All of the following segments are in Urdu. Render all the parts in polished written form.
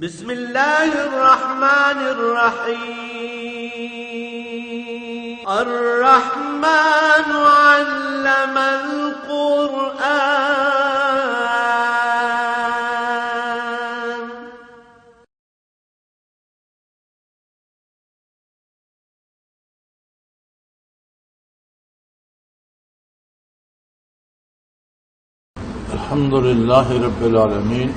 بسم اللہ الرحمن الرحیم الرحمن علم القرآن الحمد للہ رب العالمین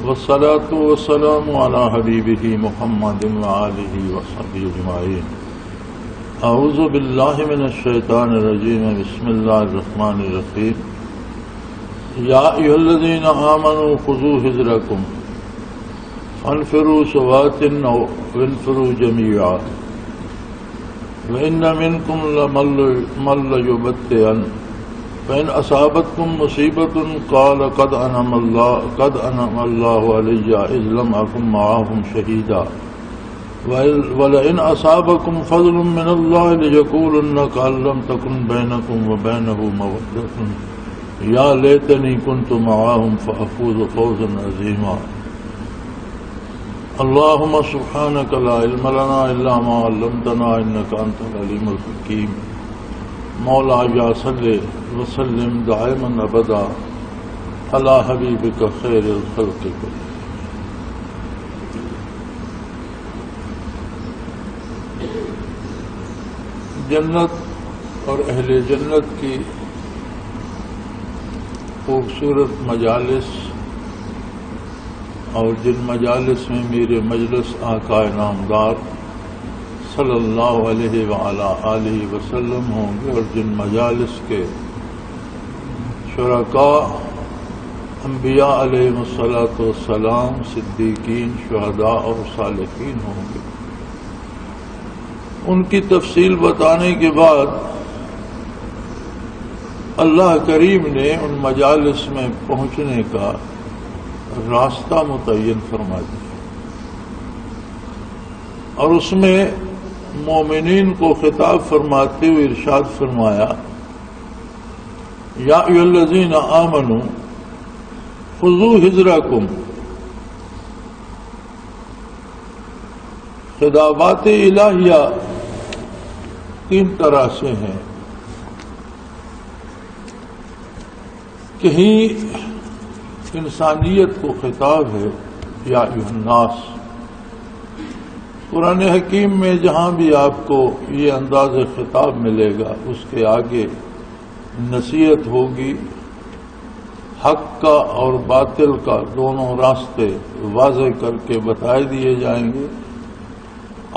والصلاة والسلام علی حبیبہ محمد وآلہ وصحبہ اجمعین. اعوذ باللہ من الشیطان الرجیم. بسم اللہ الرحمن الرحیم. یا ایھا الذین آمنوا خذوا حذرکم فانفروا ثبات او انفروا جمیعا وإن منکم لمن لیبطئن فإن أصابتكم مصيبة قال قد أنعم الله علي إذ لم أكن معهم شهيدا ولئن أصابكم فضل من الله ليقولن كأن لم تكن بينكم وبينه مودة يا ليتني كنت معهم فأفوز فوزا عظيما. اللهم سبحانك لا علم لنا إلا ما علمتنا إنك أنت العليم الحكيم. مولا یا صلی وسلم دائما ابدا علی حبیبک خیر الخلق کل. جنت اور اہل جنت کی خوبصورت مجالس اور جن مجالس میں میرے مجلس آقا نامدار صلی اللہ علیہ وآلہ آلہ وسلم ہوں گے اور جن مجالس کے شرکاء انبیاء علیہ الصلاۃ والسلام، صدیقین، شہداء اور صالحین ہوں گے، ان کی تفصیل بتانے کے بعد اللہ کریم نے ان مجالس میں پہنچنے کا راستہ متعین فرما دیا اور اس میں مومنین کو خطاب فرماتے ہوئے ارشاد فرمایا یا ایھا الذین آمنوا خذوا حذرکم. خطابات الہیہ تین طرح سے ہیں. کہیں انسانیت کو خطاب ہے یا ایھا الناس. قرآن حکیم میں جہاں بھی آپ کو یہ انداز خطاب ملے گا اس کے آگے نصیحت ہوگی. حق کا اور باطل کا دونوں راستے واضح کر کے بتائے دیے جائیں گے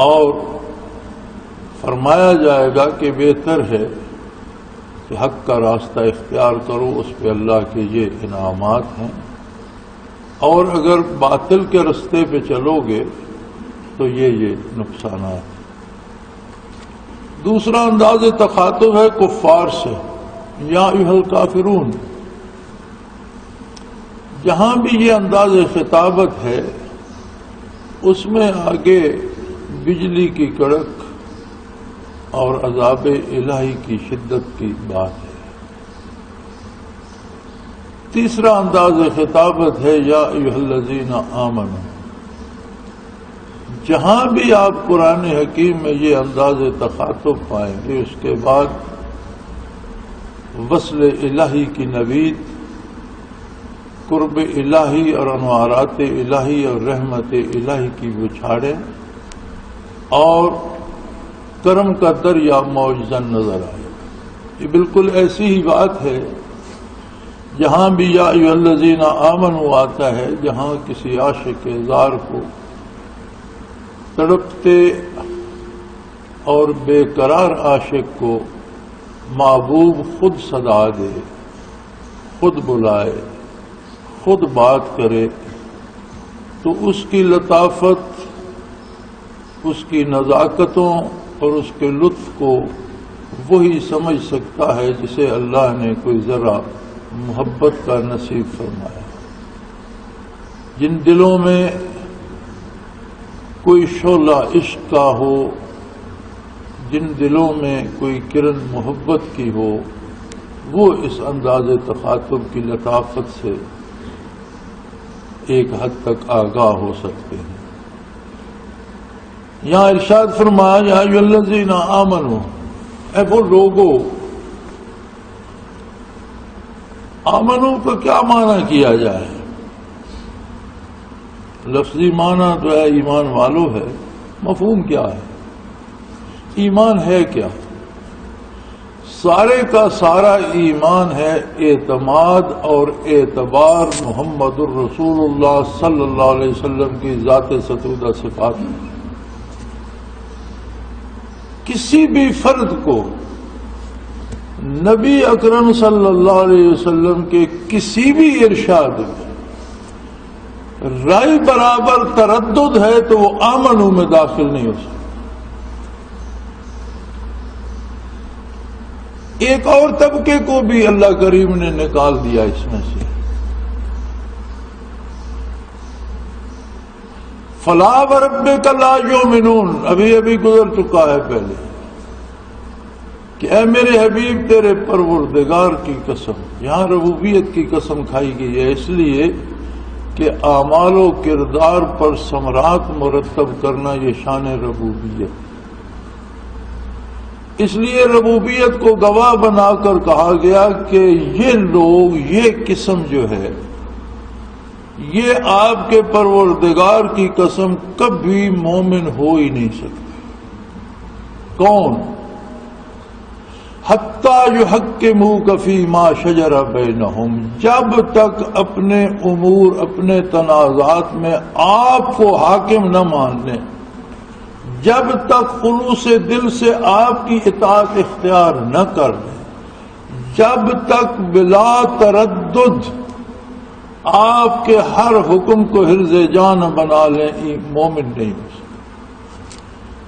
اور فرمایا جائے گا کہ بہتر ہے کہ حق کا راستہ اختیار کرو، اس پہ اللہ کے یہ انعامات ہیں، اور اگر باطل کے راستے پہ چلو گے تو یہ نقصانات. دوسرا انداز تخاطب ہے کفار سے، یا ایھا الکافرون. جہاں بھی یہ انداز خطابت ہے اس میں آگے بجلی کی کڑک اور عذاب الہی کی شدت کی بات ہے. تیسرا انداز خطابت ہے یا ایھا الذین آمنوا. جہاں بھی آپ قرآن حکیم میں یہ انداز تخاطب پائیں گے اس کے بعد وصل الہی کی نوید، قرب الہی اور انوارات الہی اور رحمت الہی کی بچھاڑیں اور کرم کا دریا موجزن نظر آئے. یہ بالکل ایسی ہی بات ہے جہاں بھی یا ایھا الذین آمنوا آتا ہے، جہاں کسی عاشق زار کو تڑپتے اور بے قرار عاشق کو محبوب خود صدا دے، خود بلائے، خود بات کرے، تو اس کی لطافت، اس کی نزاکتوں اور اس کے لطف کو وہی سمجھ سکتا ہے جسے اللہ نے کوئی ذرا محبت کا نصیب فرمایا. جن دلوں میں کوئی شعلہ عشق کا ہو، جن دلوں میں کوئی کرن محبت کی ہو، وہ اس انداز تخاطب کی لطافت سے ایک حد تک آگاہ ہو سکتے ہیں۔ یہاں ارشاد فرمایا یا ایھا الذین آمنوا، اے وہ لوگوں، آمنو کا کیا معنی کیا جائے؟ لفظی معنی تو ہے ایمان والو ہے، مفہوم کیا ہے؟ ایمان ہے کیا؟ سارے کا سارا ایمان ہے اعتماد اور اعتبار محمد الرسول اللہ صلی اللہ علیہ وسلم کی ذات ستودہ صفات میں۔ کسی بھی فرد کو نبی اکرم صلی اللہ علیہ وسلم کے کسی بھی ارشاد میں رائے برابر تردد ہے تو وہ آمنو میں داخل نہیں ہو سکتا۔ ایک اور طبقے کو بھی اللہ کریم نے نکال دیا اس میں سے، فلا وربک لا یؤمنون، ابھی گزر چکا ہے پہلے کہ اے میرے حبیب تیرے پروردگار کی قسم۔ یہاں ربوبیت کی قسم کھائی گئی ہے، اس لیے کہ اعمال و کردار پر ثمرات مرتب کرنا یہ شان ربوبیت۔ اس لیے ربوبیت کو گواہ بنا کر کہا گیا کہ یہ لوگ، یہ قسم جو ہے، یہ آپ کے پروردگار کی قسم کبھی مومن ہو ہی نہیں سکتے۔ کون؟ حتیٰ یحکموک فیما شجر بینہم، جب تک اپنے امور، اپنے تنازعات میں آپ کو حاکم نہ مان لیں، جب تک خلوص دل سے آپ کی اطاعت اختیار نہ کر لیں، جب تک بلا تردد آپ کے ہر حکم کو حرز جان بنا لیں، مومن نہیں ہو سکتے۔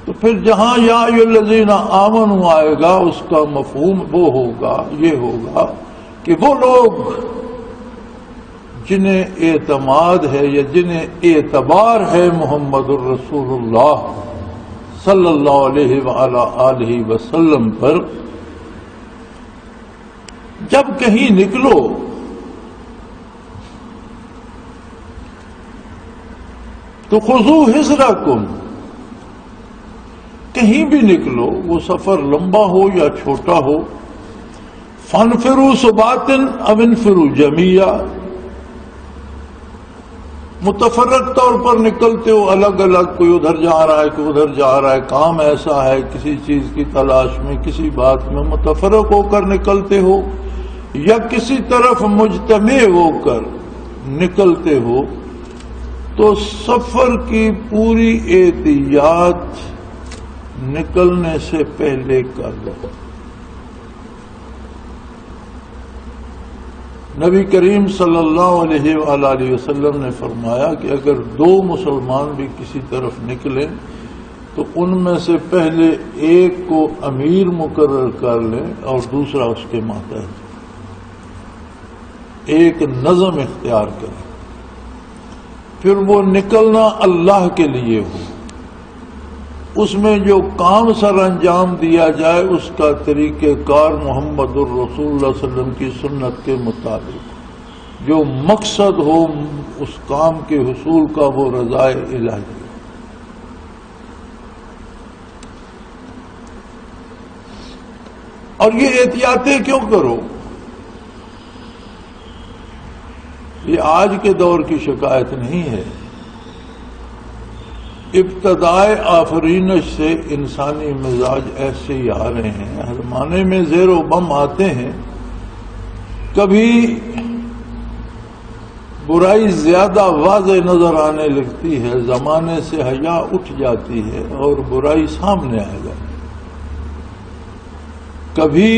تو پھر جہاں یا ایھا الذین آمنوا آئے گا، اس کا مفہوم وہ ہوگا، یہ ہوگا کہ وہ لوگ جنہیں اعتماد ہے یا جنہیں اعتبار ہے محمد الرسول اللہ صلی اللہ علیہ وآلہ آلہ وسلم پر، جب کہیں نکلو تو خذوا حذرکم، کہیں بھی نکلو، وہ سفر لمبا ہو یا چھوٹا ہو، فانفروا ثبات او انفروا جميعا، متفرق طور پر نکلتے ہو، الگ الگ، کوئی ادھر جا رہا ہے، کوئی ادھر جا رہا ہے، کام ایسا ہے، کسی چیز کی تلاش میں، کسی بات میں متفرق ہو کر نکلتے ہو، یا کسی طرف مجتمع ہو کر نکلتے ہو، تو سفر کی پوری احتیاط نکلنے سے پہلے کر لو۔ نبی کریم صلی اللہ علیہ وآلہ وسلم نے فرمایا کہ اگر دو مسلمان بھی کسی طرف نکلیں تو ان میں سے پہلے ایک کو امیر مقرر کر لیں اور دوسرا اس کے ماتحت، ایک نظم اختیار کریں، پھر وہ نکلنا اللہ کے لیے ہو، اس میں جو کام سر انجام دیا جائے اس کا طریقہ کار محمد الرسول اللہ صلی اللہ علیہ وسلم کی سنت کے مطابق، جو مقصد ہو اس کام کے حصول کا وہ رضائے الہی۔ اور یہ احتیاطیں کیوں کرو؟ یہ آج کے دور کی شکایت نہیں ہے، ابتدائے آفرینش سے انسانی مزاج ایسے ہی آ رہے ہیں، ہر زمانے میں زیر و بم آتے ہیں، کبھی برائی زیادہ واضح نظر آنے لگتی ہے، زمانے سے حیا اٹھ جاتی ہے اور برائی سامنے آ جاتی ہے، کبھی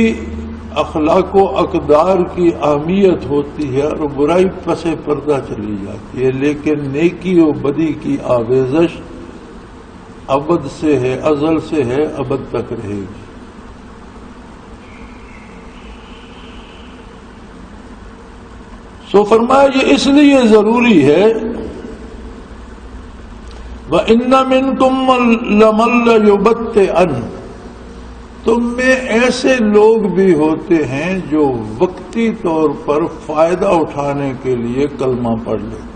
اخلاق و اقدار کی اہمیت ہوتی ہے اور برائی پس پردہ چلی جاتی ہے، لیکن نیکی و بدی کی آویزش ابد سے ہے، ازل سے ہے، ابد تک رہے گی۔ سو فرمایا یہ اس لیے ضروری ہے، وَإِنَّ مِنْكُمْ لَمَن لَّيُبَطِّئَنَّ، تم میں ایسے لوگ بھی ہوتے ہیں جو وقتی طور پر فائدہ اٹھانے کے لیے کلمہ پڑھ لیتے،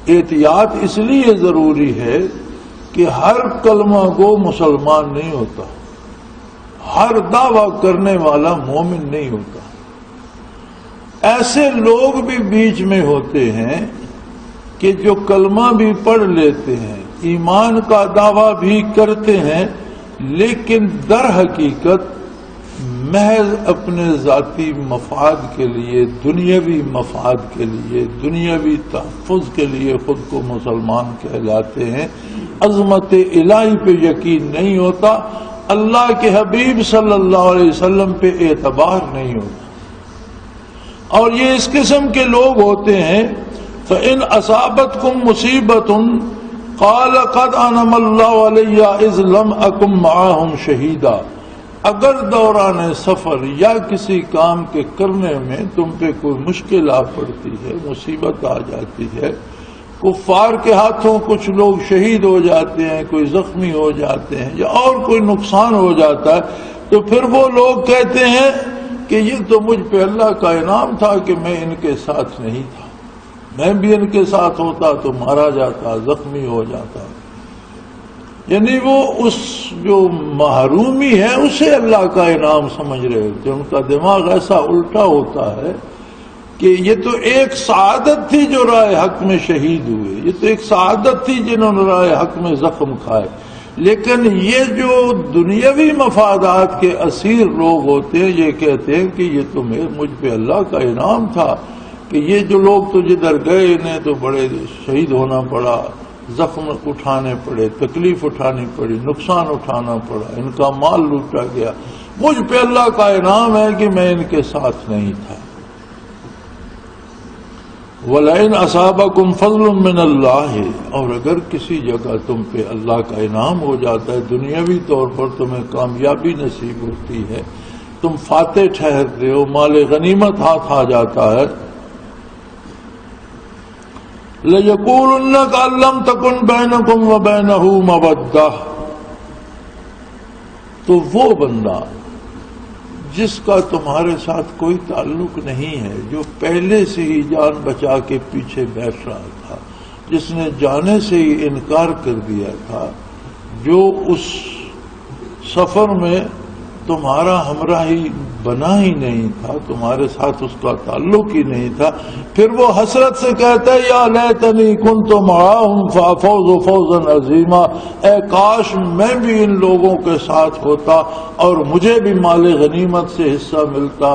احتیاط اس لیے ضروری ہے کہ ہر کلمہ گو مسلمان نہیں ہوتا، ہر دعویٰ کرنے والا مومن نہیں ہوتا. ایسے لوگ بھی بیچ میں ہوتے ہیں کہ جو کلمہ بھی پڑھ لیتے ہیں، ایمان کا دعویٰ بھی کرتے ہیں، لیکن در حقیقت محض اپنے ذاتی مفاد کے لیے، دنیاوی مفاد کے لیے، دنیاوی تحفظ کے لیے خود کو مسلمان کہلاتے ہیں. عظمت الہی پہ یقین نہیں ہوتا، اللہ کے حبیب صلی اللہ علیہ وسلم پہ اعتبار نہیں ہوتا. اور یہ اس قسم کے لوگ ہوتے ہیں فَإِنْ أَصَابَتْكُمْ مُصِيبَةٌ قَالَ قَدْ أَنْعَمَ اللَّهُ عَلَيَّ إِذْ لَمْ أَكُنْ مَعَهُمْ شَهِيدًا. اگر دوران سفر یا کسی کام کے کرنے میں تم پہ کوئی مشکل آ پڑتی ہے، مصیبت آ جاتی ہے، کفار کے ہاتھوں کچھ لوگ شہید ہو جاتے ہیں، کوئی زخمی ہو جاتے ہیں، یا اور کوئی نقصان ہو جاتا ہے، تو پھر وہ لوگ کہتے ہیں کہ یہ تو مجھ پہ اللہ کا انعام تھا کہ میں ان کے ساتھ نہیں تھا، میں بھی ان کے ساتھ ہوتا تو مارا جاتا، زخمی ہو جاتا. یعنی وہ اس جو محرومی ہے اسے اللہ کا انعام سمجھ رہے ہوتے. ان کا دماغ ایسا الٹا ہوتا ہے کہ یہ تو ایک سعادت تھی جو راہ حق میں شہید ہوئے، یہ تو ایک سعادت تھی جنہوں نے راہ حق میں زخم کھائے، لیکن یہ جو دنیاوی مفادات کے اسیر لوگ ہوتے ہیں یہ کہتے ہیں کہ یہ تو مجھ پہ اللہ کا انعام تھا کہ یہ جو لوگ تو جدھر گئے انہیں تو بڑے شہید ہونا پڑا، زخم اٹھانے پڑے، تکلیف اٹھانی پڑی، نقصان اٹھانا پڑا، ان کا مال لوٹا گیا، مجھ پہ اللہ کا انعام ہے کہ میں ان کے ساتھ نہیں تھا. وَلَئِنْ أَصَابَكُمْ فَضْلٌ مِّنَ اللَّهِ، اور اگر کسی جگہ تم پہ اللہ کا انعام ہو جاتا ہے، دنیاوی طور پر تمہیں کامیابی نصیب ہوتی ہے، تم فاتح ٹھہرتے ہو، مال غنیمت ہاتھ آ جاتا ہے، لَيَقُولُنَّ كَأَن لَّمْ تَكُن بَيْنَكُمْ وَبَيْنَهُ مَوَدَّةٌ، تو وہ بندہ جس کا تمہارے ساتھ کوئی تعلق نہیں ہے، جو پہلے سے ہی جان بچا کے پیچھے بیٹھ رہا تھا، جس نے جانے سے ہی انکار کر دیا تھا، جو اس سفر میں تمہارا ہمراہی بنا ہی نہیں تھا، تمہارے ساتھ اس کا تعلق ہی نہیں تھا، پھر وہ حسرت سے کہتا ہے یا لیتنی کنت معاہم فافوز فوزا عظیما، اے کاش میں بھی ان لوگوں کے ساتھ ہوتا اور مجھے بھی مال غنیمت سے حصہ ملتا،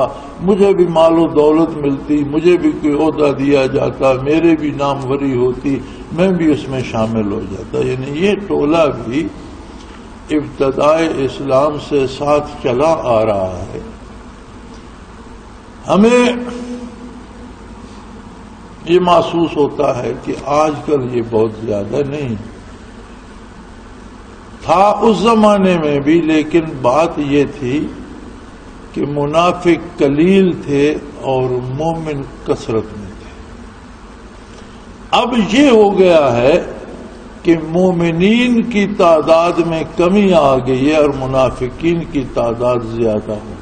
مجھے بھی مال و دولت ملتی، مجھے بھی کوئی عہدہ دیا جاتا، میرے بھی ناموری ہوتی، میں بھی اس میں شامل ہو جاتا. یعنی یہ ٹولہ بھی ابتدائے اسلام سے ساتھ چلا آ رہا ہے. ہمیں یہ محسوس ہوتا ہے کہ آج کل یہ بہت زیادہ نہیں تھا، اس زمانے میں بھی، لیکن بات یہ تھی کہ منافق قلیل تھے اور مومن کثرت میں تھے. اب یہ ہو گیا ہے کہ مومنین کی تعداد میں کمی آ گئی ہے اور منافقین کی تعداد زیادہ ہو گئی.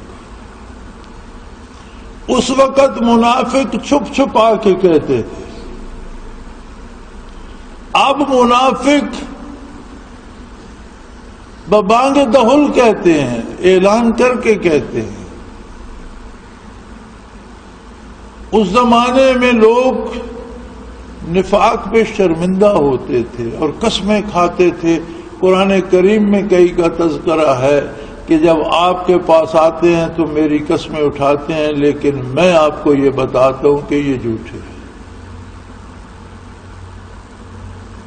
اس وقت منافق چھپ چھپا کے کہتے تھے، اب منافق ببانگ دہل کہتے ہیں، اعلان کر کے کہتے ہیں. اس زمانے میں لوگ نفاق پہ شرمندہ ہوتے تھے اور قسمیں کھاتے تھے. قرآن کریم میں کئی کا تذکرہ ہے کہ جب آپ کے پاس آتے ہیں تو میری قسمیں اٹھاتے ہیں، لیکن میں آپ کو یہ بتاتا ہوں کہ یہ جھوٹے ہیں.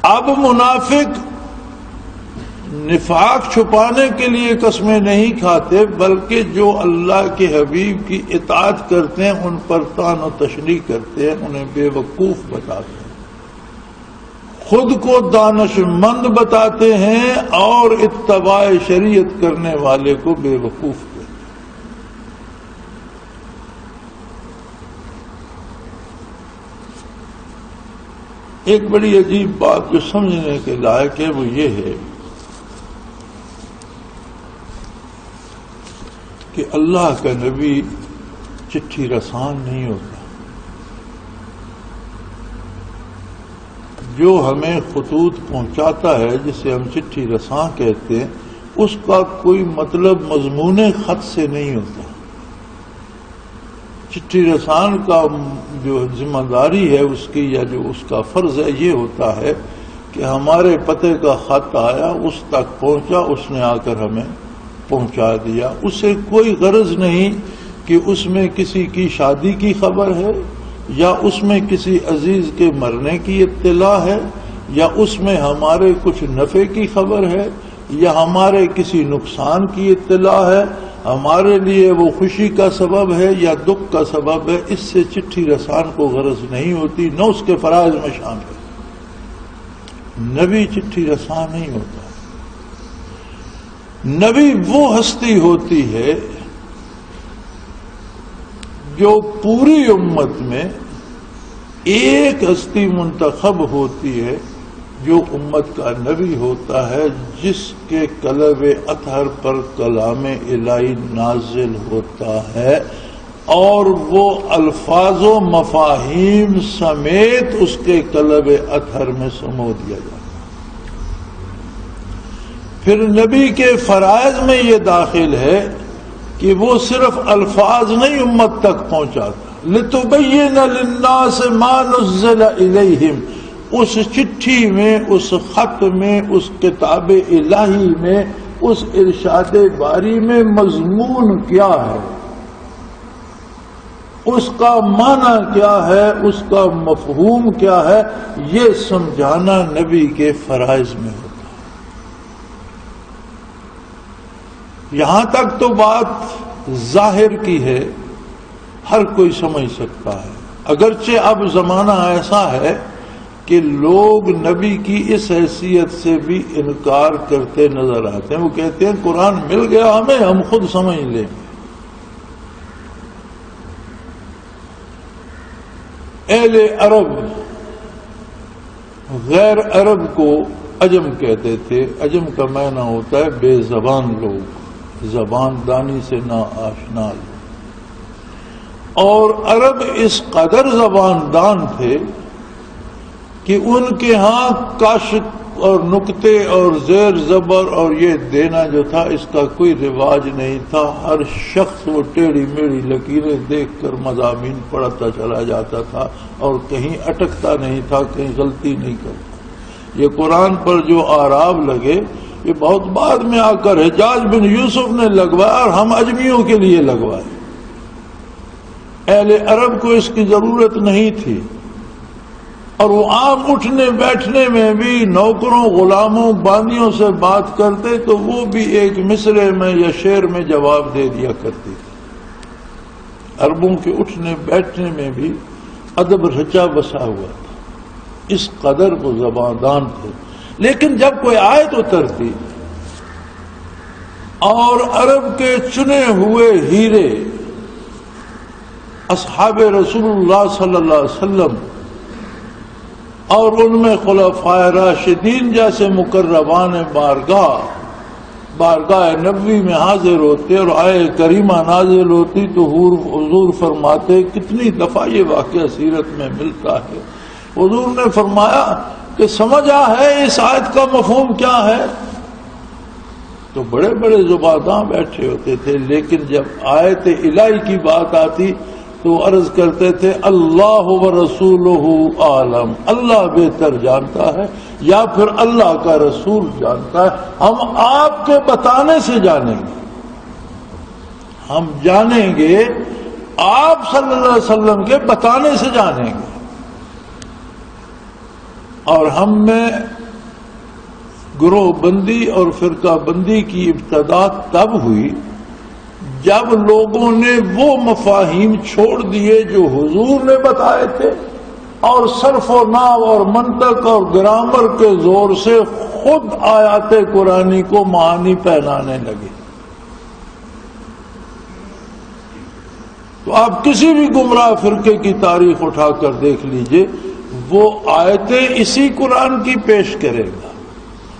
اب منافق نفاق چھپانے کے لیے قسمیں نہیں کھاتے، بلکہ جو اللہ کے حبیب کی اطاعت کرتے ہیں ان پر طعن و تشنیع کرتے ہیں، انہیں بے وقوف بتاتے ہیں، خود کو دانش مند بتاتے ہیں اور اتباع شریعت کرنے والے کو بے وقوف کہتے ہیں. ایک بڑی عجیب بات جو سمجھنے کے لائق ہے وہ یہ ہے کہ اللہ کا نبی چٹھی رسان نہیں ہوتا. جو ہمیں خطوط پہنچاتا ہے جسے ہم چٹھی رساں کہتے ہیں، اس کا کوئی مطلب مضمون خط سے نہیں ہوتا۔ چٹھی رسان کا جو ذمہ داری ہے اس کی، یا جو اس کا فرض ہے، یہ ہوتا ہے کہ ہمارے پتے کا خط آیا، اس تک پہنچا، اس نے آ کر ہمیں پہنچا دیا۔ اسے کوئی غرض نہیں کہ اس میں کسی کی شادی کی خبر ہے، یا اس میں کسی عزیز کے مرنے کی اطلاع ہے، یا اس میں ہمارے کچھ نفع کی خبر ہے، یا ہمارے کسی نقصان کی اطلاع ہے، ہمارے لیے وہ خوشی کا سبب ہے یا دکھ کا سبب ہے۔ اس سے چٹھی رسان کو غرض نہیں ہوتی، نہ اس کے فرائض میں شامل۔ نبی چٹھی رساں نہیں ہوتا۔ نبی وہ ہستی ہوتی ہے جو پوری امت میں ایک ہستی منتخب ہوتی ہے، جو امت کا نبی ہوتا ہے، جس کے قلب اطہر پر کلام الہی نازل ہوتا ہے، اور وہ الفاظ و مفاہیم سمیت اس کے قلب اطہر میں سمو دیا جاتا ہے۔ پھر نبی کے فرائض میں یہ داخل ہے کہ وہ صرف الفاظ نہیں امت تک پہنچاتا، لِتُبَيِّنَ لِلنَّاسِ مَا نُزِّلَ إِلَيْهِمْ، اس چٹھی میں، اس خط میں، اس کتاب الہی میں، اس ارشاد باری میں مضمون کیا ہے، اس کا معنی کیا ہے، اس کا مفہوم کیا ہے، یہ سمجھانا نبی کے فرائض میں ہوتا ہے۔ یہاں تک تو بات ظاہر کی ہے، ہر کوئی سمجھ سکتا ہے، اگرچہ اب زمانہ ایسا ہے کہ لوگ نبی کی اس حیثیت سے بھی انکار کرتے نظر آتے ہیں۔ وہ کہتے ہیں قرآن مل گیا ہمیں، ہم خود سمجھ لیں گے۔ اہل عرب غیر عرب کو عجم کہتے تھے۔ عجم کا معنی ہوتا ہے بے زبان لوگ، زبان دانی سے نا آشنا لوگ۔ اور عرب اس قدر زبان دان تھے کہ ان کے ہاں کاشت اور نکتے اور زیر زبر اور یہ دینا جو تھا، اس کا کوئی رواج نہیں تھا۔ ہر شخص وہ ٹیڑھی میڑھی لکیریں دیکھ کر مضامین پڑھتا چلا جاتا تھا اور کہیں اٹکتا نہیں تھا، کہیں غلطی نہیں کرتا۔ یہ قرآن پر جو آراب لگے، یہ بہت بعد میں آ کر حجاج بن یوسف نے لگوایا، اور ہم اجمیوں کے لیے لگوائے۔ اہل عرب کو اس کی ضرورت نہیں تھی، اور وہ عام اٹھنے بیٹھنے میں بھی نوکروں، غلاموں، باندیوں سے بات کرتے تو وہ بھی ایک مصرے میں یا شعر میں جواب دے دیا کرتی تھی۔ عربوں کے اٹھنے بیٹھنے میں بھی ادب رچا بسا ہوا تھا، اس قدر وہ زباندان تھے۔ لیکن جب کوئی آیت اترتی اور عرب کے چنے ہوئے ہیرے اصحاب رسول اللہ صلی اللہ علیہ وسلم اور ان میں خلفائے راشدین جیسے مقربان بارگاہ نبوی میں حاضر ہوتے اور آئے کریمہ نازل ہوتی تو حضور فرماتے، کتنی دفعہ یہ واقعہ سیرت میں ملتا ہے، حضور نے فرمایا کہ سمجھا ہے اس آیت کا مفہوم کیا ہے؟ تو بڑے بڑے زباداں بیٹھے ہوتے تھے، لیکن جب آیت الہی کی بات آتی تو عرض کرتے تھے اللہ و رسولہ عالم، اللہ بہتر جانتا ہے، یا پھر اللہ کا رسول جانتا ہے، ہم آپ کے بتانے سے جانیں گے، ہم جانیں گے آپ صلی اللہ علیہ وسلم کے بتانے سے جانیں گے۔ اور ہم میں گروہ بندی اور فرقہ بندی کی ابتدا تب ہوئی جب لوگوں نے وہ مفاہیم چھوڑ دیے جو حضور نے بتائے تھے، اور صرف و نحو اور منطق اور گرامر کے زور سے خود آیات قرآنی کو معانی پہنانے لگے۔ تو آپ کسی بھی گمراہ فرقے کی تاریخ اٹھا کر دیکھ لیجئے، وہ آیتیں اسی قرآن کی پیش کرے گا،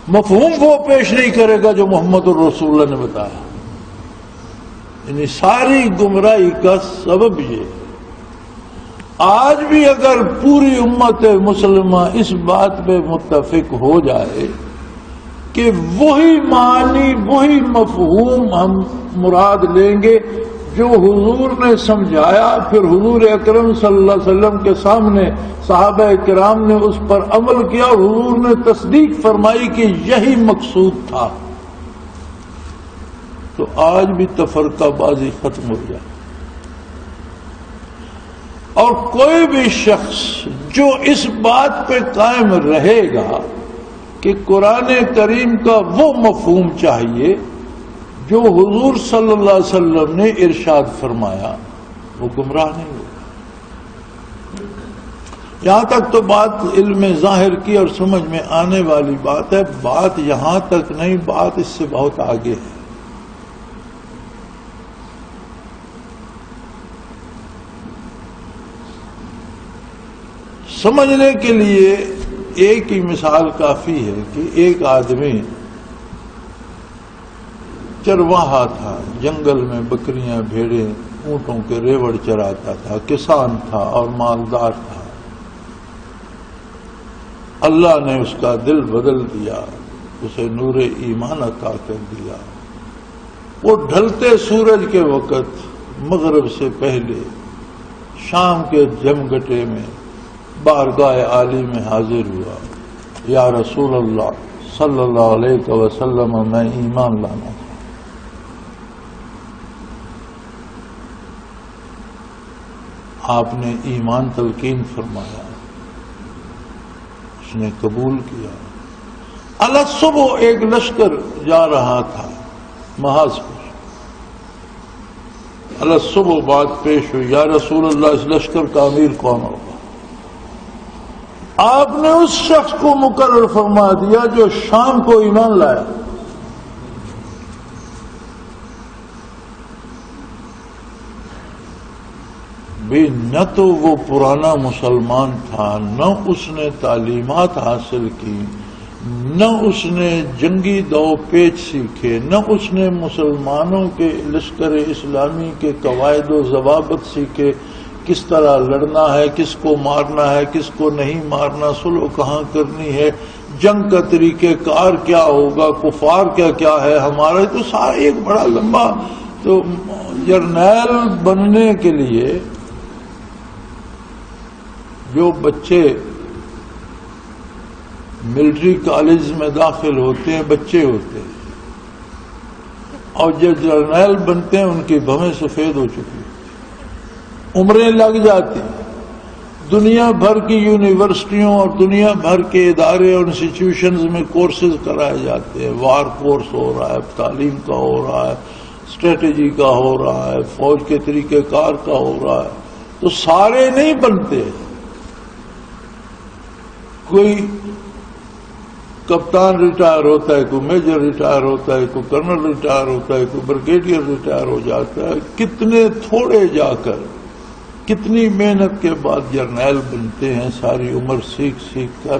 مفہوم وہ پیش نہیں کرے گا جو محمد الرسول اللہ نے بتایا۔ یعنی ساری گمراہی کا سبب یہ ہے۔ آج بھی اگر پوری امت مسلمہ اس بات پہ متفق ہو جائے کہ وہی معنی وہی مفہوم ہم مراد لیں گے جو حضور نے سمجھایا، پھر حضور اکرم صلی اللہ علیہ وسلم کے سامنے صحابہ کرام نے اس پر عمل کیا اور حضور نے تصدیق فرمائی کہ یہی مقصود تھا، تو آج بھی تفرقہ بازی ختم ہو جائے۔ اور کوئی بھی شخص جو اس بات پہ قائم رہے گا کہ قرآن کریم کا وہ مفہوم چاہیے جو حضور صلی اللہ علیہ وسلم نے ارشاد فرمایا، وہ گمراہ نہیں ہوگا۔ یہاں تک تو بات علم ظاہر کی اور سمجھ میں آنے والی بات ہے، بات یہاں تک نہیں، بات اس سے بہت آگے ہے۔ سمجھنے کے لیے ایک ہی مثال کافی ہے کہ ایک آدمی چرواہا تھا، جنگل میں بکریاں بھیڑیں اونٹوں کے ریوڑ چراتا تھا، کسان تھا اور مالدار تھا۔ اللہ نے اس کا دل بدل دیا، اسے نور ایمان عطا کر دیا۔ وہ ڈھلتے سورج کے وقت مغرب سے پہلے شام کے جمگٹے میں بارگاہ عالی میں حاضر ہوا، یا رسول اللہ صلی اللہ علیہ وسلم، میں ایمان لانا تھا۔ آپ نے ایمان تلقین فرمایا، اس نے قبول کیا۔ الصبح ایک لشکر جا رہا تھا محاذ پر، الصبح بات پیش ہوئی، یا رسول اللہ اس لشکر کا امیر کون ہوگا؟ آپ نے اس شخص کو مقرر فرما دیا جو شام کو ایمان لایا۔ بھی نہ تو وہ پرانا مسلمان تھا، نہ اس نے تعلیمات حاصل کی، نہ اس نے جنگی دو پیچ سیکھے، نہ اس نے مسلمانوں کے لشکر اسلامی کے قواعد و ضوابط سیکھے، کس طرح لڑنا ہے، کس کو مارنا ہے، کس کو نہیں مارنا، صلح کہاں کرنی ہے، جنگ کا طریقہ کار کیا ہوگا، کفار کیا کیا ہے ہمارا۔ تو سارا ایک بڑا لمبا، تو جرنیل بننے کے لیے جو بچے ملٹری کالج میں داخل ہوتے ہیں، بچے ہوتے ہیں، اور جو جرنیل بنتے ہیں ان کی بھویں سفید ہو چکی، عمریں لگ جاتی، دنیا بھر کی یونیورسٹیوں اور دنیا بھر کے ادارے اور انسٹیٹیوشنز میں کورسز کرائے جاتے ہیں، وار کورس ہو رہا ہے، تعلیم کا ہو رہا ہے، اسٹریٹجی کا ہو رہا ہے، فوج کے طریقہ کار کا ہو رہا ہے، تو سارے نہیں بنتے۔ کوئی کپتان ریٹائر ہوتا ہے، کوئی میجر ریٹائر ہوتا ہے، کوئی کرنل ریٹائر ہوتا ہے، کوئی بریگیڈیئر ریٹائر ہو جاتا ہے، کتنے تھوڑے جا کر کتنی محنت کے بعد جرنیل بنتے ہیں، ساری عمر سیکھ کر۔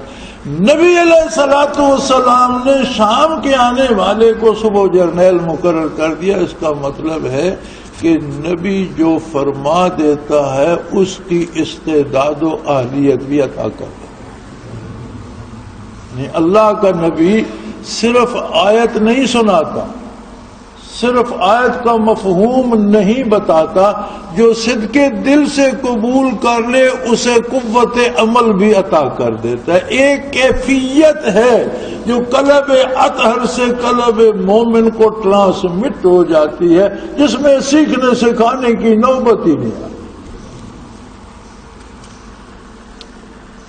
نبی علیہ الصلوۃ والسلام نے شام کے آنے والے کو صبح جرنیل مقرر کر دیا۔ اس کا مطلب ہے کہ نبی جو فرما دیتا ہے اس کی استعداد و اہلیت بھی عطا کرتا ہے۔ اللہ کا نبی صرف آیت نہیں سناتا، صرف آیت کا مفہوم نہیں بتاتا، جو صدق دل سے قبول کر لے اسے قوت عمل بھی عطا کر دیتا ہے۔ ایک کیفیت ہے جو قلب اطہر سے قلب مومن کو ٹرانسمٹ ہو جاتی ہے، جس میں سیکھنے سکھانے کی نوبت ہی نہیں آتی۔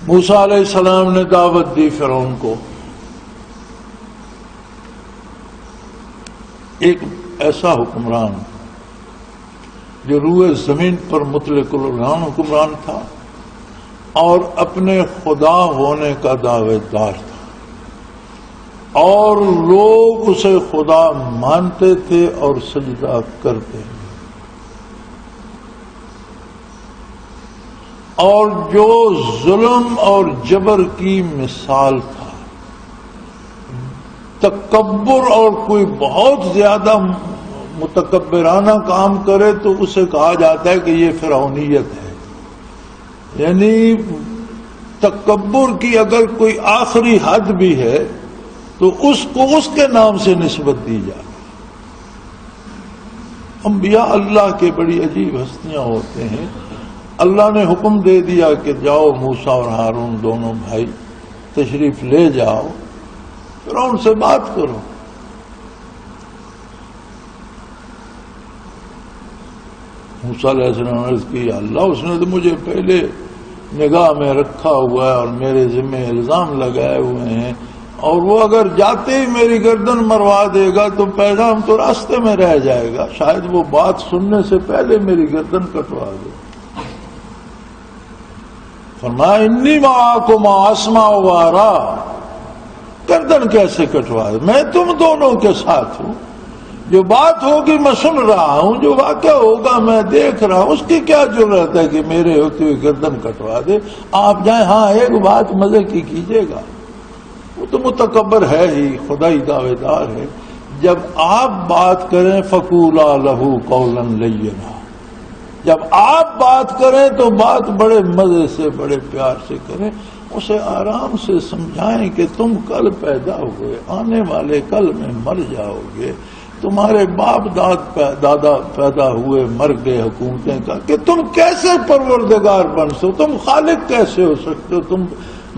موسیٰ علیہ السلام نے دعوت دی فرعون کو، ایک ایسا حکمران جو روئے زمین پر مطلق العنان حکمران تھا اور اپنے خدا ہونے کا دعوے دار تھا، اور لوگ اسے خدا مانتے تھے اور سجدہ کرتے تھے، اور جو ظلم اور جبر کی مثال تھا، تکبر، اور کوئی بہت زیادہ متکبرانہ کام کرے تو اسے کہا جاتا ہے کہ یہ فرعونیت ہے، یعنی تکبر کی اگر کوئی آخری حد بھی ہے تو اس کو اس کے نام سے نسبت دی جائے. انبیاء اللہ کے بڑی عجیب ہستیاں ہوتے ہیں. اللہ نے حکم دے دیا کہ جاؤ موسیٰ اور ہارون دونوں بھائی تشریف لے جاؤ، پھر ان سے بات کرو. موسیٰ علیہ السلام نے عرض کی اللہ اس نے تو مجھے پہلے نگاہ میں رکھا ہوا ہے اور میرے ذمہ الزام لگائے ہوئے ہیں، اور وہ اگر جاتے ہی میری گردن مروا دے گا تو پیغام تو راستے میں رہ جائے گا، شاید وہ بات سننے سے پہلے میری گردن کٹوا دے. فرمایا انی معاکم اسمع و ارا، گردن کیسے کٹوا دے؟ میں تم دونوں کے ساتھ ہوں، جو بات ہوگی میں سن رہا ہوں، جو واقعہ ہوگا میں دیکھ رہا ہوں، اس کی کیا ضرورت ہے کہ میرے ہوتے ہوئے گردن کٹوا دے؟ آپ جائیں، ہاں ایک بات مزے کی کیجیے گا، وہ تو متکبر ہے ہی، خدائی دعوے دار ہے. جب آپ بات کریں فقولا لہ قولا لینا، جب آپ بات کریں تو بات بڑے مزے سے بڑے پیار سے کریں، اسے آرام سے سمجھائیں کہ تم کل پیدا ہوئے، آنے والے کل میں مر جاؤ گے، تمہارے باپ دادا پیدا ہوئے مر گئے حکومتیں کا، کہ تم کیسے پروردگار بن سکتے ہو، تم خالق کیسے ہو سکتے ہو، تم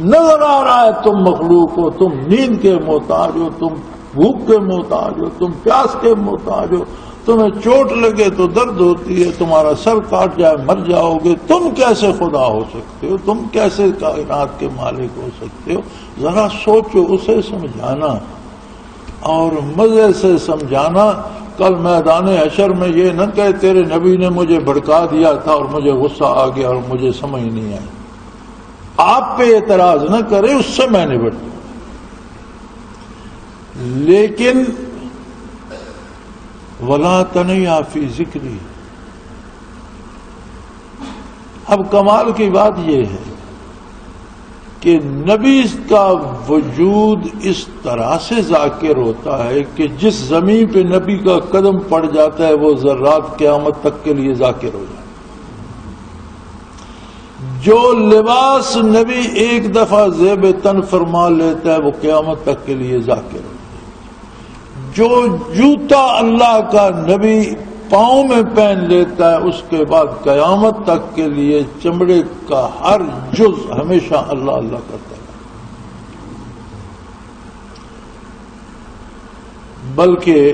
نظر آ رہا ہے تم مخلوق ہو، تم نیند کے محتاج ہو، تم بھوک کے محتاج ہو، تم پیاس کے محتاج ہو، تمہیں چوٹ لگے تو درد ہوتی ہے، تمہارا سر کاٹ جائے مر جاؤ گے، تم کیسے خدا ہو سکتے ہو، تم کیسے کائنات کے مالک ہو سکتے ہو؟ ذرا سوچو، اسے سمجھانا اور مزے سے سمجھانا. کل میدان حشر میں یہ نہ کہ تیرے نبی نے مجھے بھڑکا دیا تھا اور مجھے غصہ آ گیا اور مجھے سمجھ نہیں آئی. آپ پہ اعتراض نہ کرے، اس سے میں نبٹ دوں. لیکن ولا تنیا فی ذکری. اب کمال کی بات یہ ہے کہ نبی کا وجود اس طرح سے ذاکر ہوتا ہے کہ جس زمین پہ نبی کا قدم پڑ جاتا ہے وہ ذرات قیامت تک کے لیے ذاکر ہو جاتا ہے. جو لباس نبی ایک دفعہ زیب تن فرما لیتا ہے وہ قیامت تک کے لیے ذاکر ہو جاتا ہے. جو جوتا اللہ کا نبی پاؤں میں پہن لیتا ہے اس کے بعد قیامت تک کے لیے چمڑے کا ہر جز ہمیشہ اللہ اللہ کرتا ہے. بلکہ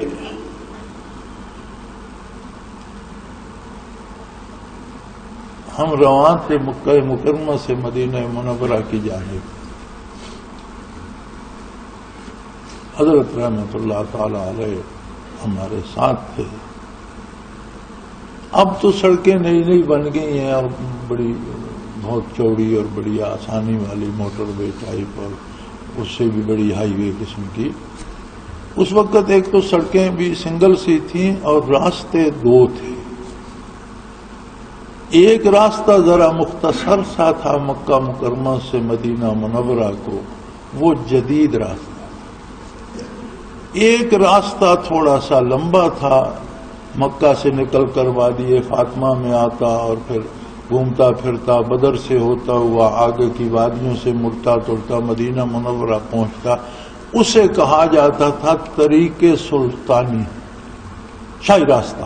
ہم روان تھے مکہ مکرمہ سے مدینہ منورہ کی جانب. حضرت رحمت اللہ تعالی علیہ ہمارے ساتھ تھے. اب تو سڑکیں نئی نئی بن گئی ہیں اور بڑی بہت چوڑی اور بڑی آسانی والی موٹر وے ٹائپ اور اس سے بھی بڑی ہائی وے قسم کی. اس وقت ایک تو سڑکیں بھی سنگل سی تھیں اور راستے دو تھے. ایک راستہ ذرا مختصر سا تھا مکہ مکرمہ سے مدینہ منورہ کو، وہ جدید راستہ. ایک راستہ تھوڑا سا لمبا تھا، مکہ سے نکل کر وادی فاطمہ میں آتا اور پھر گھومتا پھرتا بدر سے ہوتا ہوا آگے کی وادیوں سے مڑتا توڑتا مدینہ منورہ پہنچتا. اسے کہا جاتا تھا طریق سلطانی، شاہی راستہ.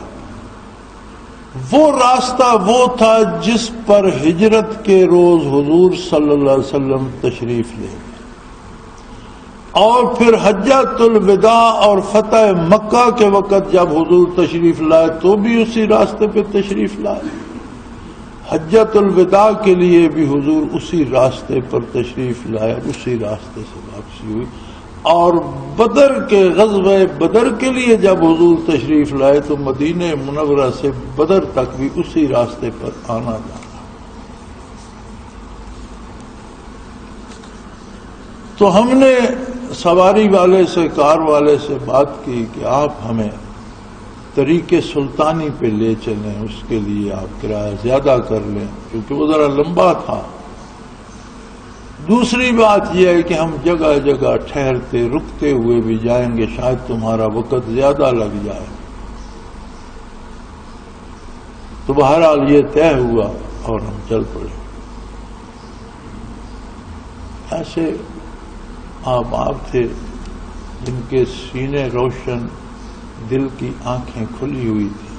وہ راستہ وہ تھا جس پر ہجرت کے روز حضور صلی اللہ علیہ وسلم تشریف لے گئے، اور پھر حجۃ الوداع اور فتح مکہ کے وقت جب حضور تشریف لائے تو بھی اسی راستے پہ تشریف لائے. حجۃ الوداع کے لیے بھی حضور اسی راستے پر تشریف لائے، اسی راستے سے واپسی ہوئی. اور بدر کے غزوہ بدر کے لیے جب حضور تشریف لائے تو مدینہ منورہ سے بدر تک بھی اسی راستے پر آنا جانا. تو ہم نے سواری والے سے کار والے سے بات کی کہ آپ ہمیں طریق سلطانی پہ لے چلیں، اس کے لیے آپ کرایہ زیادہ کر لیں کیونکہ وہ ذرا لمبا تھا. دوسری بات یہ ہے کہ ہم جگہ جگہ ٹھہرتے رکتے ہوئے بھی جائیں گے، شاید تمہارا وقت زیادہ لگ جائے. تو بہرحال یہ طے ہوا اور ہم چل پڑے. ایسے احباب تھے جن کے سینے روشن، دل کی آنکھیں کھلی ہوئی تھی،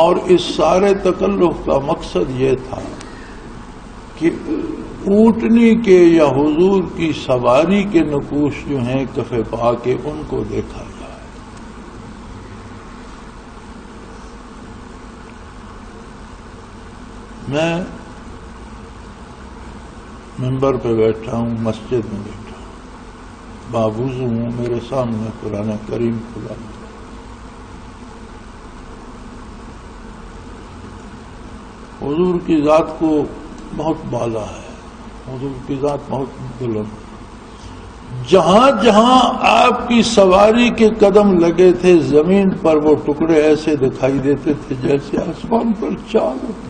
اور اس سارے تکلف کا مقصد یہ تھا کہ اونٹنی کے یا حضور کی سواری کے نقوش جو ہیں کف پا کے ان کو دیکھا جائے۔ میں ممبر پہ بیٹھا ہوں، مسجد میں بیٹھا ہوں، باوضو ہوں، میرے سامنے قرآن کریم کھلا ہے۔ حضور کی ذات کو بہت بالا ہے، حضور کی ذات بہت بلند ہے۔ جہاں جہاں آپ کی سواری کے قدم لگے تھے زمین پر وہ ٹکڑے ایسے دکھائی دیتے تھے جیسے آسمان پر چاند ہوتے۔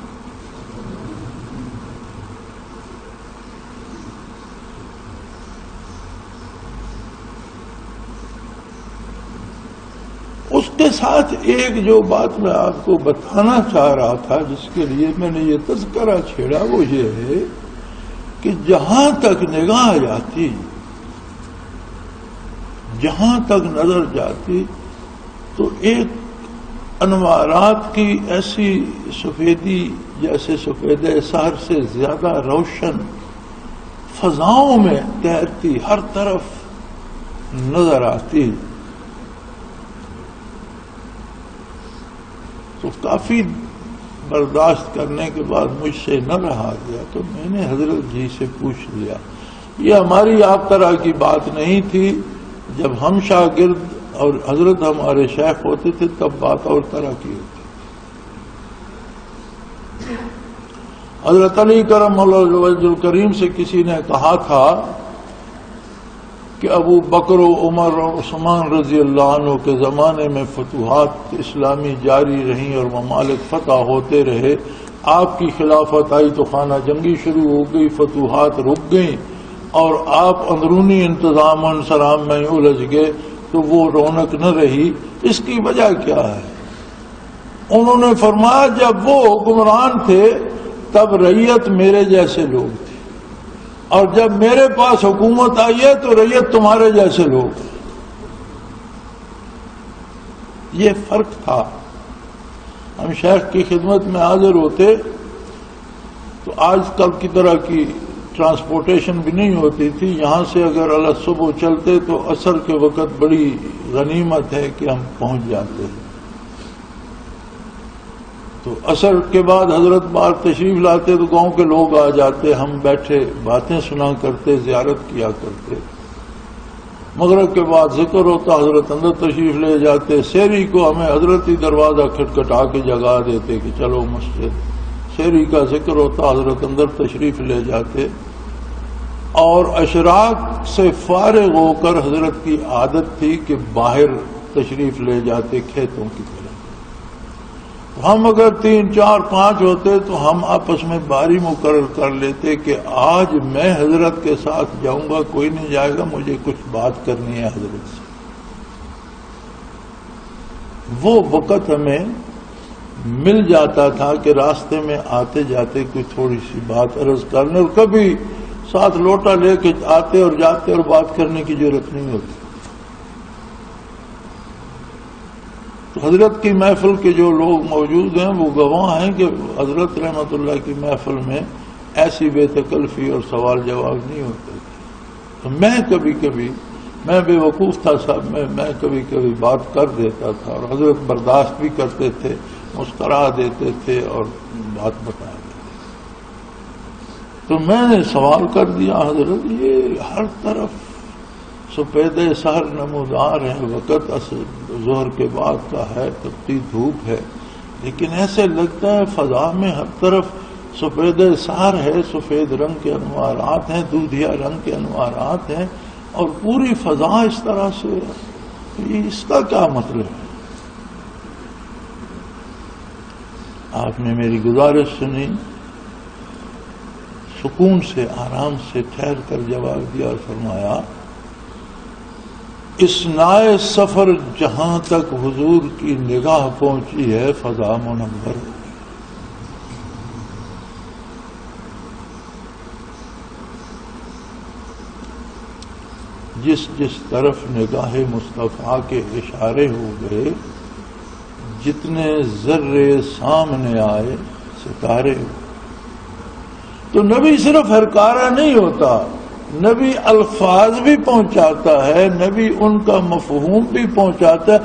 اس کے ساتھ ایک جو بات میں آپ کو بتانا چاہ رہا تھا، جس کے لیے میں نے یہ تذکرہ چھیڑا، وہ یہ ہے کہ جہاں تک نگاہ جاتی، جہاں تک نظر جاتی، تو ایک انوارات کی ایسی سفیدی جیسے سفید سحر سے زیادہ روشن فضاؤں میں تیرتی ہر طرف نظر آتی۔ تو کافی برداشت کرنے کے بعد مجھ سے نہ رہا گیا، تو میں نے حضرت جی سے پوچھ لیا۔ یہ ہماری آپ طرح کی بات نہیں تھی، جب ہم شاگرد اور حضرت ہمارے شیخ ہوتے تھے تب بات اور طرح کی ہوتی۔ حضرت علی کرم اللہ وجہ الکریم سے کسی نے کہا تھا کہ ابو بکر و عمر اور عثمان رضی اللہ عنہ کے زمانے میں فتوحات اسلامی جاری رہیں اور ممالک فتح ہوتے رہے، آپ کی خلافت آئی تو خانہ جنگی شروع ہو گئی، فتوحات رک گئیں اور آپ اندرونی انتظام و انصرام میں الجھ گئے، تو وہ رونق نہ رہی۔ اس کی وجہ کیا ہے؟ انہوں نے فرمایا جب وہ حکمران تھے تب رعیت میرے جیسے لوگ تھے، اور جب میرے پاس حکومت آئی ہے تو رعیت تمہارے جیسے لوگ۔ یہ فرق تھا۔ ہم شیخ کی خدمت میں حاضر ہوتے تو آج کل کی طرح کی ٹرانسپورٹیشن بھی نہیں ہوتی تھی، یہاں سے اگر اللہ صبح چلتے تو عصر کے وقت بڑی غنیمت ہے کہ ہم پہنچ جاتے ہیں۔ تو عصر کے بعد حضرت بار تشریف لاتے تو گاؤں کے لوگ آ جاتے، ہم بیٹھے باتیں سنا کرتے، زیارت کیا کرتے۔ مغرب کے بعد ذکر ہوتا، حضرت اندر تشریف لے جاتے۔ سحری کو ہمیں حضرت ہی دروازہ کھٹکھٹا کے جگا دیتے کہ چلو مسجد۔ سحری کا ذکر ہوتا، حضرت اندر تشریف لے جاتے، اور اشراق سے فارغ ہو کر حضرت کی عادت تھی کہ باہر تشریف لے جاتے کھیتوں کی طرف۔ ہم اگر 3 4 5 ہوتے تو ہم آپس میں باری مقرر کر لیتے کہ آج میں حضرت کے ساتھ جاؤں گا، کوئی نہیں جائے گا، مجھے کچھ بات کرنی ہے حضرت سے۔ وہ وقت ہمیں مل جاتا تھا کہ راستے میں آتے جاتے کوئی تھوڑی سی بات عرض کرنے، اور کبھی ساتھ لوٹا لے کے آتے اور جاتے اور بات کرنے کی ضرورت نہیں ہوتی۔ تو حضرت کی محفل کے جو لوگ موجود ہیں وہ گواہ ہیں کہ حضرت رحمت اللہ کی محفل میں ایسی بے تکلفی اور سوال جواب نہیں ہوتے تھے۔ تو میں کبھی کبھی، میں بے وقوف تھا صاحب، میں کبھی کبھی بات کر دیتا تھا، اور حضرت برداشت بھی کرتے تھے، مسکرا دیتے تھے اور بات بتا دیتے تھے۔ تو میں نے سوال کر دیا، حضرت یہ ہر طرف سفید سحر نمودار ہے، وقت ظہر کے بعد کا ہے، تپتی دھوپ ہے، لیکن ایسے لگتا ہے فضا میں ہر طرف سفید سحر ہے، سفید رنگ کے انوارات ہیں، دودھیا رنگ کے انوارات ہیں، اور پوری فضا اس طرح سے ہے، اس کا کیا مطلب ہے؟ آپ نے میری گزارش سنی، سکون سے آرام سے ٹھہر کر جواب دیا اور فرمایا، اس نائے سفر جہاں تک حضور کی نگاہ پہنچی ہے فضا منور ہو گئی۔ جس جس طرف نگاہ مصطفیٰ کے اشارے ہو گئے، جتنے ذرے سامنے آئے ستارے ہوئے۔ تو نبی صرف ہرکارا نہیں ہوتا، نبی الفاظ بھی پہنچاتا ہے، نبی ان کا مفہوم بھی پہنچاتا ہے،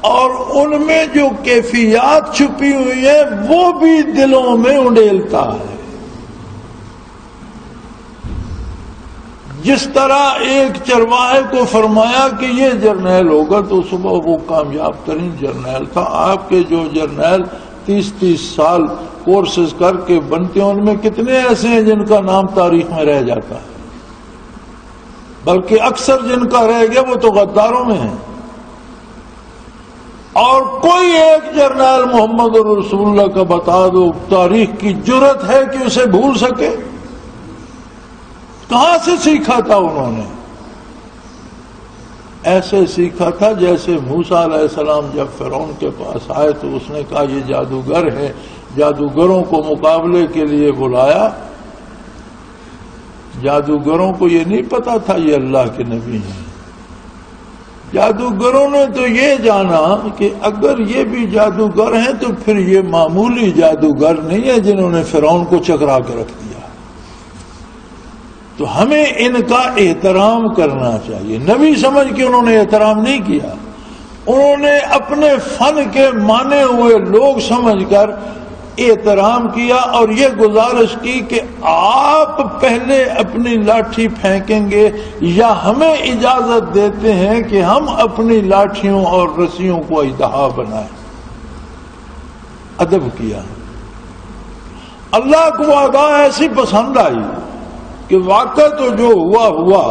اور ان میں جو کیفیات چھپی ہوئی ہیں وہ بھی دلوں میں انڈیلتا ہے۔ جس طرح ایک چرواہے کو فرمایا کہ یہ جرنیل ہوگا تو صبح وہ کامیاب ترین جرنیل تھا۔ آپ کے جو جرنیل 30 سال کورسز کر کے بنتے ہیں، ان میں کتنے ایسے ہیں جن کا نام تاریخ میں رہ جاتا ہے، بلکہ اکثر جن کا رہ گیا وہ تو غداروں میں ہیں۔ اور کوئی ایک جرنیل محمد رسول اللہ کا بتا دو، تاریخ کی جرت ہے کہ اسے بھول سکے؟ کہاں سے سیکھا تھا انہوں نے؟ ایسے سیکھا تھا جیسے موسیٰ علیہ السلام جب فرعون کے پاس آئے تو اس نے کہا یہ جادوگر ہے، جادوگروں کو مقابلے کے لیے بلایا۔ جادوگروں کو یہ نہیں پتا تھا یہ اللہ کے نبی ہیں۔ جادوگروں نے تو یہ جانا کہ اگر یہ بھی جادوگر ہیں تو پھر یہ معمولی جادوگر نہیں ہے جنہوں نے فرعون کو چکرا کے رکھ دیا، تو ہمیں ان کا احترام کرنا چاہیے۔ نبی سمجھ کے انہوں نے احترام نہیں کیا، انہوں نے اپنے فن کے مانے ہوئے لوگ سمجھ کر احترام کیا، اور یہ گزارش کی کہ آپ پہلے اپنی لاٹھی پھینکیں گے یا ہمیں اجازت دیتے ہیں کہ ہم اپنی لاٹھیوں اور رسیوں کو اژدہا بنائیں۔ ادب کیا۔ اللہ کو ادا ایسی پسند آئی کہ واقع تو جو ہوا ہوا۔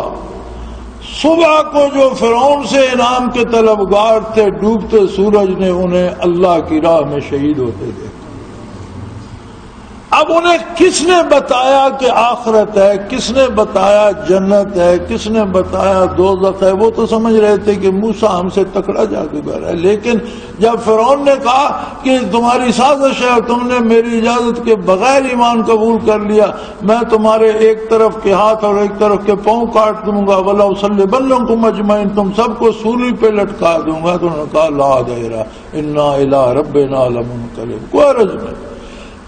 صبح کو جو فرعون سے انعام کے طلبگار تھے، ڈوبتے سورج نے انہیں اللہ کی راہ میں شہید ہوتے دیکھا۔ اب انہیں کس نے بتایا کہ آخرت ہے، کس نے بتایا جنت ہے، کس نے بتایا دوزخ ہے؟ وہ تو سمجھ رہے تھے کہ موسیٰ ہم سے تکڑا جادوگر ہے، لیکن جب فرعون نے کہا کہ تمہاری سازش ہے اور تم نے میری اجازت کے بغیر ایمان قبول کر لیا، میں تمہارے ایک طرف کے ہاتھ اور ایک طرف کے پاؤں کاٹ دوں گا، وَلَأُصَلِّبَنَّكُمْ أَجْمَعِينَ، تم سب کو سولی پہ لٹکا دوں گا، تو انہوں نے کہا لا دَیرَ اِنَّا إِلَىٰ رَبِّنَا لَمُنْقَلِبُونَ، کوئی عرض نہیں،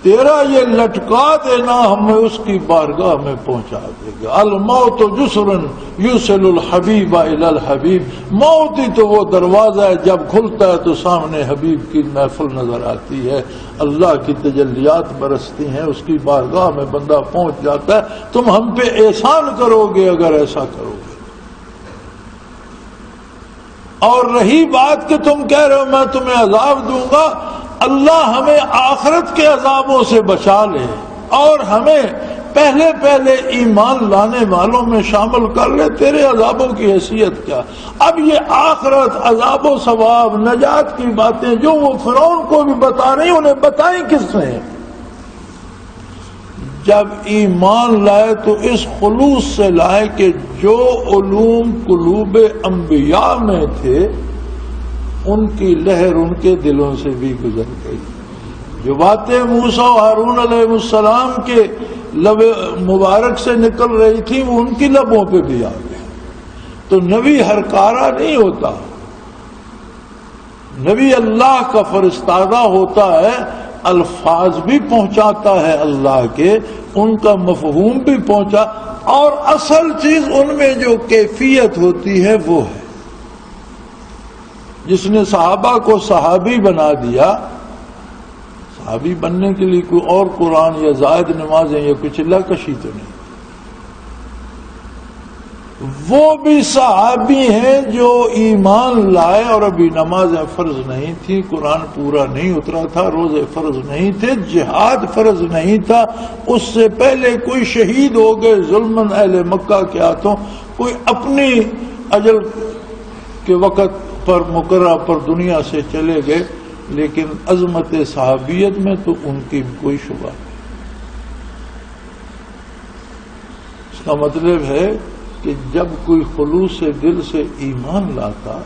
تیرا یہ لٹکا دینا ہمیں اس کی بارگاہ میں پہنچا دے گا۔ الموت جسر یوصل الحبیب الی الحبیب، موت ہی تو وہ دروازہ ہے جب کھلتا ہے تو سامنے حبیب کی محفل نظر آتی ہے، اللہ کی تجلیات برستی ہیں، اس کی بارگاہ میں بندہ پہنچ جاتا ہے۔ تم ہم پہ احسان کرو گے اگر ایسا کرو گے۔ اور رہی بات کہ تم کہہ رہے ہو میں تمہیں عذاب دوں گا، اللہ ہمیں آخرت کے عذابوں سے بچا لے اور ہمیں پہلے ایمان لانے والوں میں شامل کر لے، تیرے عذابوں کی حیثیت کیا؟ اب یہ آخرت، عذاب و ثواب، نجات کی باتیں جو وہ فرعون کو بھی بتا رہی انہیں بتائیں کس نے؟ جب ایمان لائے تو اس خلوص سے لائے کہ جو علوم قلوب انبیاء میں تھے ان کی لہر ان کے دلوں سے بھی گزر گئی، جو باتیں موسیٰ و ہارون علیہ السلام کے لب مبارک سے نکل رہی تھی وہ ان کی لبوں پہ بھی آ گئی۔ تو نبی ہرکارا نہیں ہوتا، نبی اللہ کا فرستادہ ہوتا ہے، الفاظ بھی پہنچاتا ہے اللہ کے، ان کا مفہوم بھی پہنچا، اور اصل چیز ان میں جو کیفیت ہوتی ہے وہ ہے۔ جس نے صحابہ کو صحابی بنا دیا، صحابی بننے کے لیے کوئی اور قرآن یا زائد نمازیں یا کچھ اللہ کشی تو نہیں، وہ بھی صحابی ہیں جو ایمان لائے اور ابھی نمازیں فرض نہیں تھی، قرآن پورا نہیں اترا تھا، روزے فرض نہیں تھے، جہاد فرض نہیں تھا، اس سے پہلے کوئی شہید ہو گئے ظلماً اہل مکہ کے ہاتھوں، کوئی اپنی اجل کے وقت پر مقررہ پر دنیا سے چلے گئے، لیکن عظمت صحابیت میں تو ان کی کوئی شبہ نہیں۔ اس کا مطلب ہے کہ جب کوئی خلوص دل سے ایمان لاتا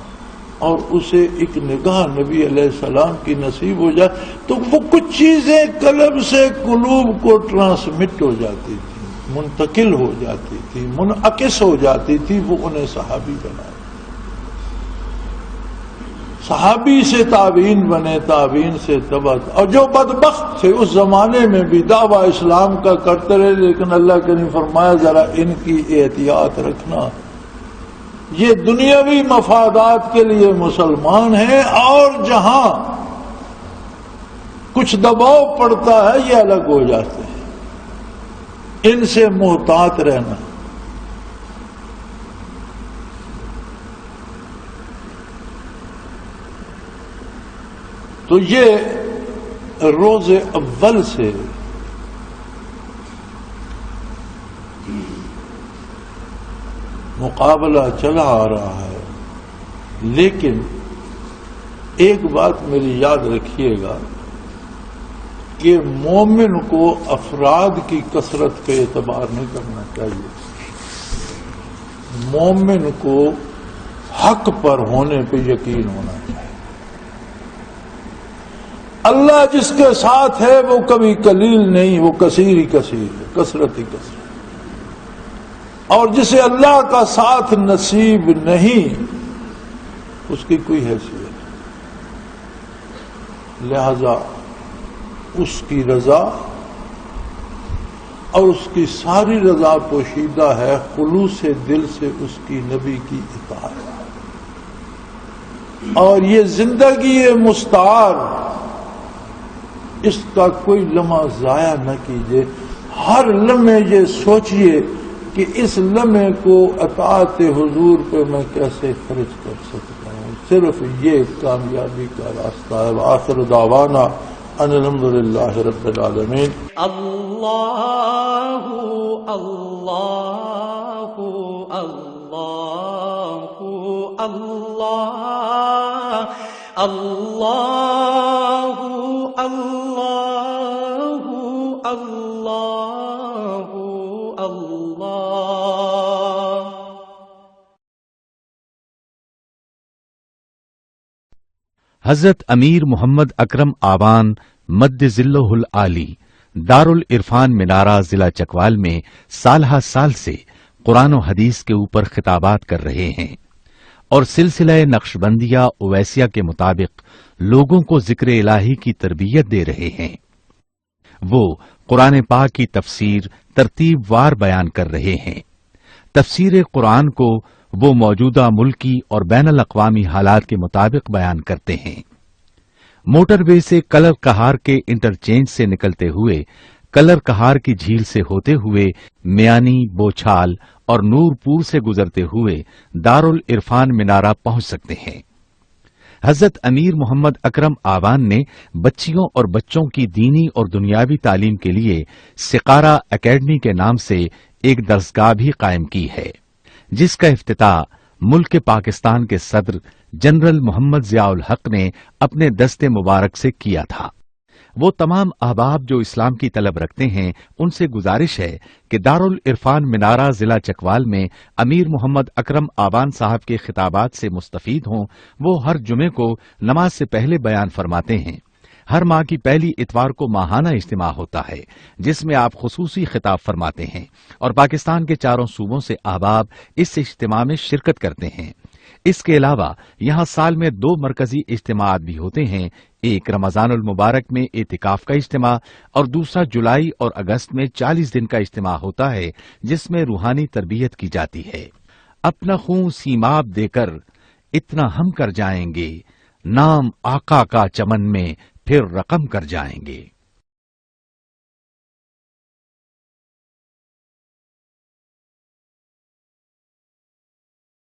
اور اسے ایک نگاہ نبی علیہ السلام کی نصیب ہو جائے تو وہ کچھ چیزیں قلب سے قلوب کو ٹرانسمٹ ہو جاتی تھی۔ منتقل ہو جاتی تھی، منعکس ہو جاتی تھی، وہ انہیں صحابی بنائے، صحابی سے تابعین بنے، تابعین سے تبع، اور جو بدبخت تھے اس زمانے میں بھی دعویٰ اسلام کا کرتے رہے، لیکن اللہ کے نے فرمایا ذرا ان کی احتیاط رکھنا، یہ دنیاوی مفادات کے لیے مسلمان ہیں، اور جہاں کچھ دباؤ پڑتا ہے یہ الگ ہو جاتے ہیں، ان سے محتاط رہنا۔ تو یہ روز اول سے مقابلہ چلا آ رہا ہے، لیکن ایک بات میری یاد رکھیے گا کہ مومن کو افراد کی کثرت پہ اعتبار نہیں کرنا چاہیے، مومن کو حق پر ہونے پہ یقین ہونا چاہیے۔ اللہ جس کے ساتھ ہے وہ کبھی قلیل نہیں، وہ کثیر ہی کثیر ہے، کثرت ہی کثرت، اور جسے اللہ کا ساتھ نصیب نہیں اس کی کوئی حیثیت نہیں، لہذا اس کی رضا اور اس کی ساری رضا پوشیدہ ہے خلوص دل سے اس کی نبی کی اطاعت، اور یہ زندگی مستعار اس کا کوئی لمحہ ضائع نہ کیجیے، ہر لمحے یہ سوچئے کہ اس لمحے کو اطاعت حضور پہ میں کیسے خرچ کر سکتا ہوں، صرف یہ کامیابی کا راستہ ہے۔ وآخر دعوانا ان الحمدللہ رب العالمین۔ اللہ اللہ اللہ اللہ اللہ اللہ اللہ اللہ۔ حضرت امیر محمد اکرم آوان مد ذلہ العالی دارالعرفان منارہ ضلع چکوال میں سالہ سال سے قرآن و حدیث کے اوپر خطابات کر رہے ہیں اور سلسلہ نقشبندیہ اویسیہ کے مطابق لوگوں کو ذکر الہی کی تربیت دے رہے ہیں۔ وہ قرآن پاک کی تفسیر ترتیب وار بیان کر رہے ہیں۔ تفسیر قرآن کو وہ موجودہ ملکی اور بین الاقوامی حالات کے مطابق بیان کرتے ہیں۔ موٹر وے سے کلر کہار کے انٹرچینج سے نکلتے ہوئے کلر کہار کی جھیل سے ہوتے ہوئے میانی، بوچھال اور نور پور سے گزرتے ہوئے دارالعرفان منارہ پہنچ سکتے ہیں۔ حضرت امیر محمد اکرم آوان نے بچیوں اور بچوں کی دینی اور دنیاوی تعلیم کے لیے سقارہ اکیڈمی کے نام سے ایک درسگاہ بھی قائم کی ہے، جس کا افتتاح ملک پاکستان کے صدر جنرل محمد ضیاء الحق نے اپنے دست مبارک سے کیا تھا۔ وہ تمام احباب جو اسلام کی طلب رکھتے ہیں ان سے گزارش ہے کہ دارالعرفان منارہ ضلع چکوال میں امیر محمد اکرم آوان صاحب کے خطابات سے مستفید ہوں۔ وہ ہر جمعے کو نماز سے پہلے بیان فرماتے ہیں۔ ہر ماہ کی پہلی اتوار کو ماہانہ اجتماع ہوتا ہے جس میں آپ خصوصی خطاب فرماتے ہیں اور پاکستان کے چاروں صوبوں سے احباب اس اجتماع میں شرکت کرتے ہیں۔ اس کے علاوہ یہاں سال میں 2 مرکزی اجتماعات بھی ہوتے ہیں، ایک رمضان المبارک میں اعتکاف کا اجتماع اور دوسرا جولائی اور اگست میں 40 دن کا اجتماع ہوتا ہے جس میں روحانی تربیت کی جاتی ہے۔ اپنا خون سیماب دے کر اتنا ہم کر جائیں گے، نام آقا کا چمن میں پھر رقم کر جائیں گے۔